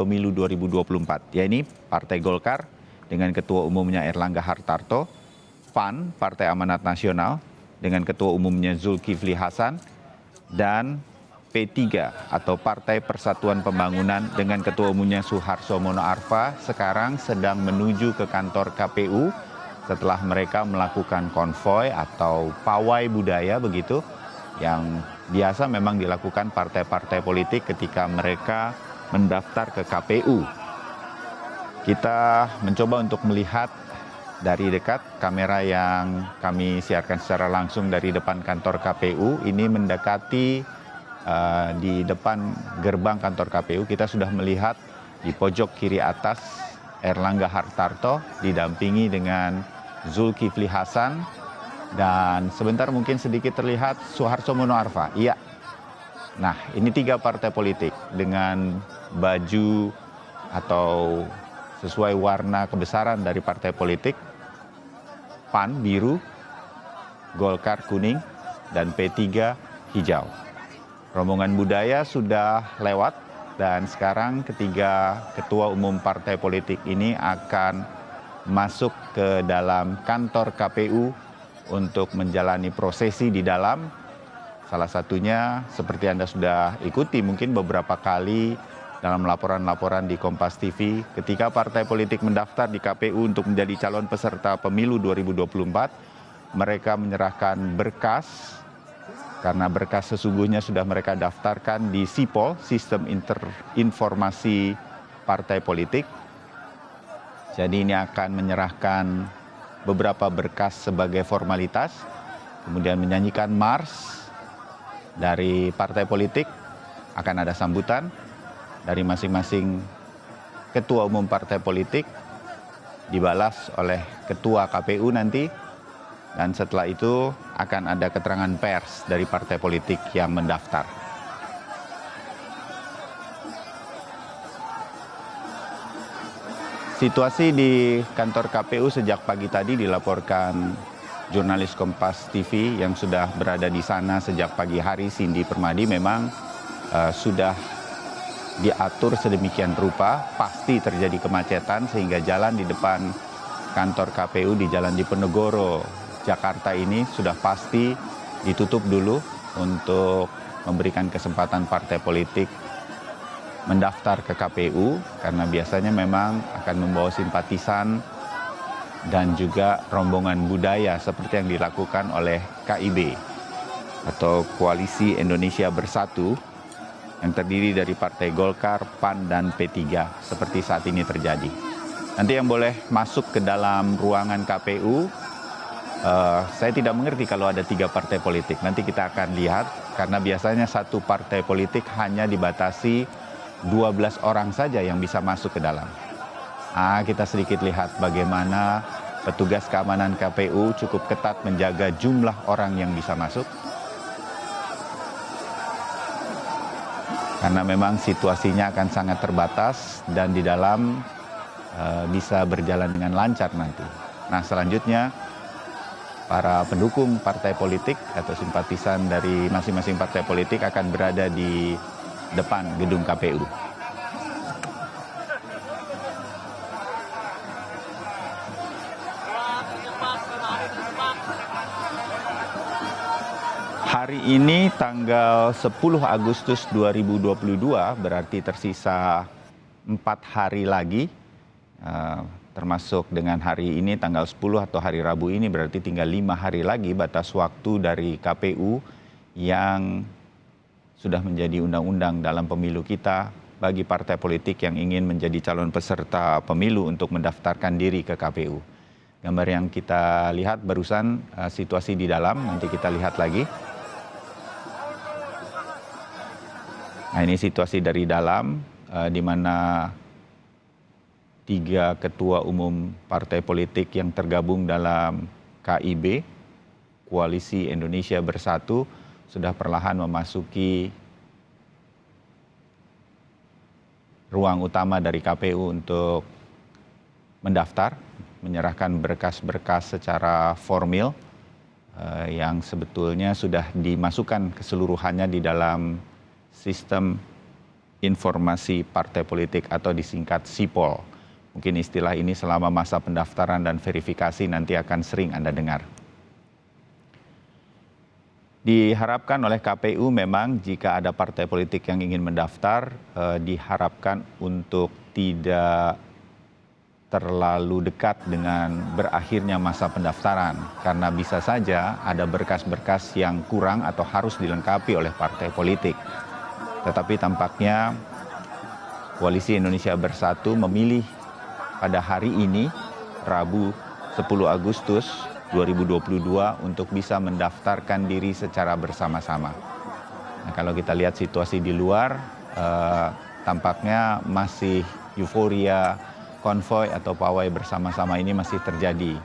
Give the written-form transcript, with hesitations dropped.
Pemilu 2024, yaitu Partai Golkar dengan Ketua Umumnya Erlangga Hartarto, PAN, Partai Amanat Nasional dengan Ketua Umumnya Zulkifli Hasan, dan P3 atau Partai Persatuan Pembangunan dengan Ketua Umumnya Suharto Mono Arfa sekarang sedang menuju ke kantor KPU setelah mereka melakukan konvoi atau pawai budaya begitu yang biasa memang dilakukan partai-partai politik ketika mereka mendaftar ke KPU. Kita mencoba untuk melihat dari dekat kamera yang kami siarkan secara langsung dari depan kantor KPU. Ini mendekati di depan gerbang kantor KPU. Kita sudah melihat di pojok kiri atas Erlangga Hartarto didampingi dengan Zulkifli Hasan, dan sebentar mungkin sedikit terlihat Suharto Mono Arfa. Iya. Nah, ini 3 partai politik dengan baju atau sesuai warna kebesaran dari partai politik. PAN biru, Golkar kuning, dan P3 hijau. Rombongan budaya sudah lewat dan sekarang ketiga ketua umum partai politik ini akan masuk ke dalam kantor KPU untuk menjalani prosesi di dalam. Salah satunya seperti Anda sudah ikuti mungkin beberapa kali dalam laporan-laporan di Kompas TV, ketika partai politik mendaftar di KPU untuk menjadi calon peserta pemilu 2024, mereka menyerahkan berkas, karena berkas sesungguhnya sudah mereka daftarkan di SIPOL, Sistem Informasi Partai Politik. Jadi ini akan menyerahkan beberapa berkas sebagai formalitas, kemudian menyanyikan mars dari partai politik, akan ada sambutan dari masing-masing ketua umum partai politik, dibalas oleh ketua KPU nanti, dan setelah itu akan ada keterangan pers dari partai politik yang mendaftar. Situasi di kantor KPU sejak pagi tadi dilaporkan jurnalis Kompas TV yang sudah berada di sana sejak pagi hari, Cindy Permadi. Memang sudah diatur sedemikian rupa, pasti terjadi kemacetan sehingga jalan di depan kantor KPU di Jalan Diponegoro, Jakarta ini sudah pasti ditutup dulu untuk memberikan kesempatan partai politik mendaftar ke KPU, karena biasanya memang akan membawa simpatisan dan juga rombongan budaya seperti yang dilakukan oleh KIB atau Koalisi Indonesia Bersatu yang terdiri dari Partai Golkar, PAN, dan P3 seperti saat ini terjadi. Nanti yang boleh masuk ke dalam ruangan KPU, saya tidak mengerti kalau ada 3 partai politik. Nanti kita akan lihat, karena biasanya satu partai politik hanya dibatasi 12 orang saja yang bisa masuk ke dalam. Kita sedikit lihat bagaimana petugas keamanan KPU cukup ketat menjaga jumlah orang yang bisa masuk. Karena memang situasinya akan sangat terbatas dan di dalam bisa berjalan dengan lancar nanti. Nah, selanjutnya para pendukung partai politik atau simpatisan dari masing-masing partai politik akan berada di depan gedung KPU. Hari ini tanggal 10 Agustus 2022, berarti tersisa 4 hari lagi, termasuk dengan hari ini tanggal 10 atau hari Rabu ini, berarti tinggal 5 hari lagi batas waktu dari KPU yang sudah menjadi undang-undang dalam pemilu kita bagi partai politik yang ingin menjadi calon peserta pemilu untuk mendaftarkan diri ke KPU. Gambar yang kita lihat barusan situasi di dalam, nanti kita lihat lagi. Nah, ini situasi dari dalam, di mana 3 ketua umum partai politik yang tergabung dalam KIB, Koalisi Indonesia Bersatu, sudah perlahan memasuki ruang utama dari KPU untuk mendaftar, menyerahkan berkas-berkas secara formil yang sebetulnya sudah dimasukkan keseluruhannya di dalam sistem informasi partai politik atau disingkat SIPOL. Mungkin istilah ini selama masa pendaftaran dan verifikasi nanti akan sering Anda dengar. Diharapkan oleh KPU memang jika ada partai politik yang ingin mendaftar, diharapkan untuk tidak terlalu dekat dengan berakhirnya masa pendaftaran. Karena bisa saja ada berkas-berkas yang kurang atau harus dilengkapi oleh partai politik. Tetapi tampaknya Koalisi Indonesia Bersatu memilih pada hari ini, Rabu 10 Agustus 2022 untuk bisa mendaftarkan diri secara bersama-sama. Nah, kalau kita lihat situasi di luar, tampaknya masih euforia konvoi atau pawai bersama-sama ini masih terjadi.